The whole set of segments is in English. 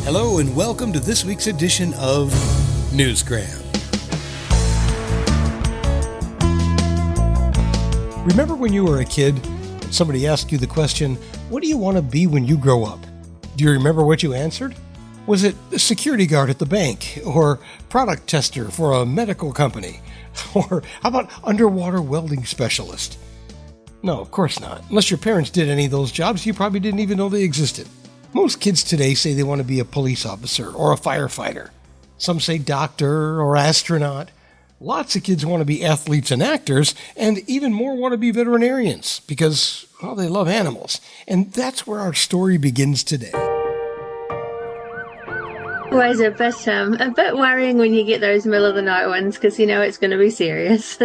Hello and welcome to this week's edition of Newsgram. Remember when you were a kid and somebody asked you the question, what do you want to be when you grow up? Do you remember what you answered? Was it a security guard at the bank, or product tester for a medical company, or how about underwater welding specialist? No, of course not. Unless your parents did any of those jobs, you probably didn't even know they existed. Most kids today say they want to be a police officer or a firefighter. Some say doctor or astronaut. Lots of kids want to be athletes and actors, and even more want to be veterinarians because, well, they love animals. And that's where our story begins today. Always a bit worrying when you get those middle of the night ones because you know it's going to be serious.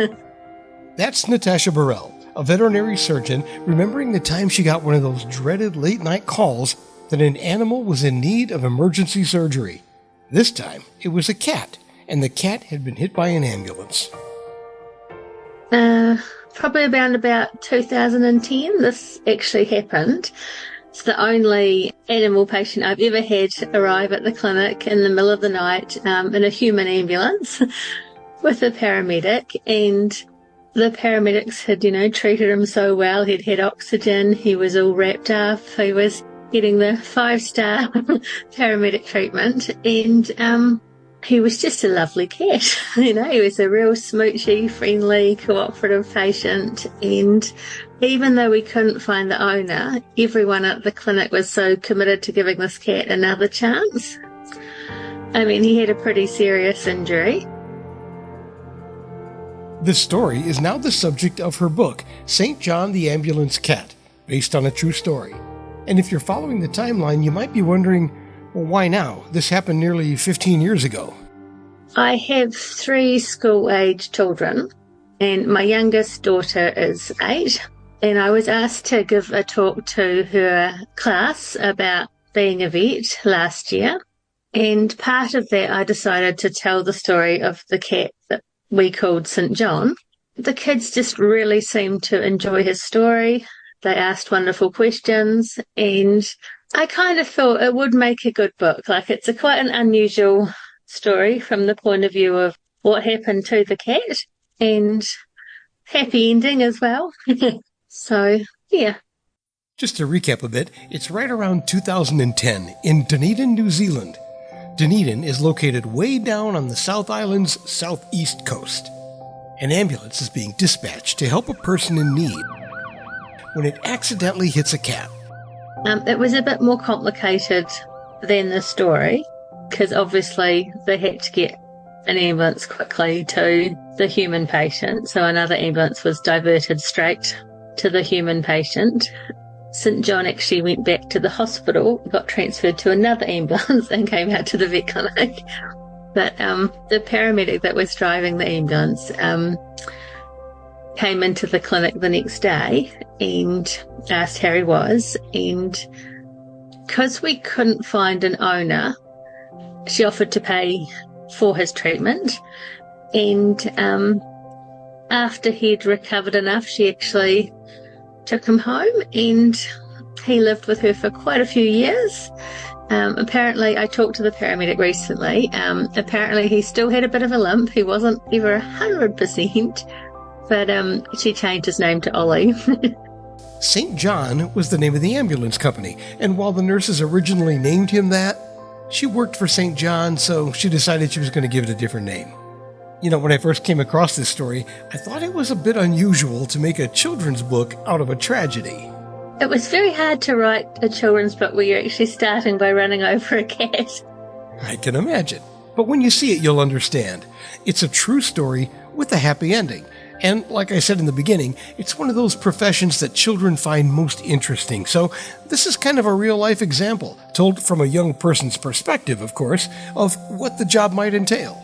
That's Natasha Burrell, a veterinary surgeon, remembering the time she got one of those dreaded late-night calls that an animal was in need of emergency surgery. This time, it was a cat, and the cat had been hit by an ambulance. Probably around about 2010, this actually happened. It's the only animal patient I've ever had arrive at the clinic in the middle of the night in a human ambulance with a paramedic, and the paramedics had, treated him so well. He'd had oxygen, he was all wrapped up, he was getting the 5-star paramedic treatment, and he was just a lovely cat. He was a real smoochy, friendly, cooperative patient, and even though we couldn't find the owner, everyone at the clinic was so committed to giving this cat another chance. I mean, he had a pretty serious injury. This story is now the subject of her book, St. John the Ambulance Cat, based on a true story. And if you're following the timeline, you might be wondering, well, why now? This happened nearly 15 years ago. I have 3 school-age children, and my youngest daughter is 8, and I was asked to give a talk to her class about being a vet last year, and part of that I decided to tell the story of the cat that we called St. John. The kids just really seemed to enjoy his story. They asked wonderful questions, and I kind of thought it would make a good book. Like, it's quite an unusual story from the point of view of what happened to the cat, and happy ending as well. So, yeah. Just to recap a bit, it's right around 2010 in Dunedin, New Zealand. Dunedin is located way down on the South Island's southeast coast. An ambulance is being dispatched to help a person in need when it accidentally hits a cat. It was a bit more complicated than the story, because obviously they had to get an ambulance quickly to the human patient, so another ambulance was diverted straight to the human patient. St. John actually went back to the hospital, got transferred to another ambulance and came out to the vet clinic. But the paramedic that was driving the ambulance came into the clinic the next day and asked how he was, and because we couldn't find an owner, she offered to pay for his treatment, and after he'd recovered enough, she actually took him home, and he lived with her for quite a few years. Apparently, I talked to the paramedic recently, apparently he still had a bit of a limp. He wasn't ever 100%, but she changed his name to Ollie. St. John was the name of the ambulance company, and while the nurses originally named him that, she worked for St. John, so she decided she was going to give it a different name. When I first came across this story, I thought it was a bit unusual to make a children's book out of a tragedy. It was very hard to write a children's book where you're actually starting by running over a cat. I can imagine. But when you see it, you'll understand. It's a true story with a happy ending. And like I said in the beginning, it's one of those professions that children find most interesting. So this is kind of a real-life example, told from a young person's perspective, of course, of what the job might entail.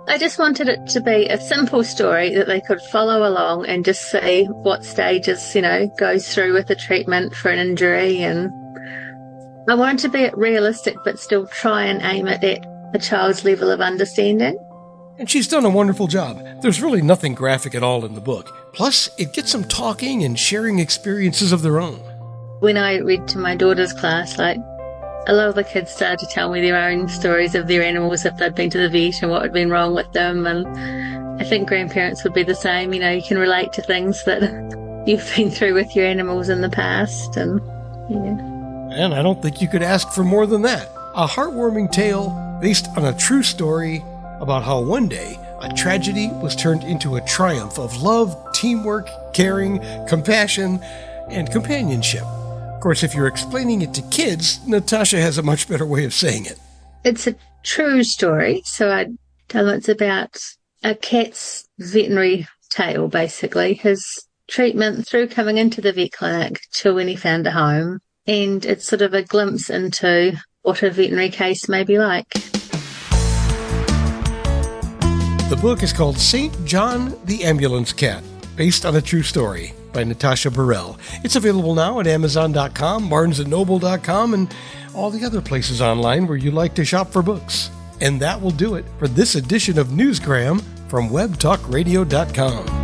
I just wanted it to be a simple story that they could follow along and just see what stages, goes through with the treatment for an injury. And I wanted to be realistic, but still try and aim it at a child's level of understanding. And she's done a wonderful job. There's really nothing graphic at all in the book. Plus, it gets them talking and sharing experiences of their own. When I read to my daughter's class, a lot of the kids started to tell me their own stories of their animals, if they'd been to the vet and what had been wrong with them. And I think grandparents would be the same. You know, you can relate to things that you've been through with your animals in the past. And yeah. And I don't think you could ask for more than that. A heartwarming tale based on a true story about how one day a tragedy was turned into a triumph of love, teamwork, caring, compassion, and companionship. Of course, if you're explaining it to kids, Natasha has a much better way of saying it. It's a true story. So I tell them it's about a cat's veterinary tale, basically. His treatment through coming into the vet clinic till when he found a home. And it's sort of a glimpse into what a veterinary case may be like. The book is called St. John the Ambulance Cat, based on a true story by Natasha Burrell. It's available now at Amazon.com, BarnesandNoble.com, and all the other places online where you like to shop for books. And that will do it for this edition of Newsgram from WebTalkRadio.com.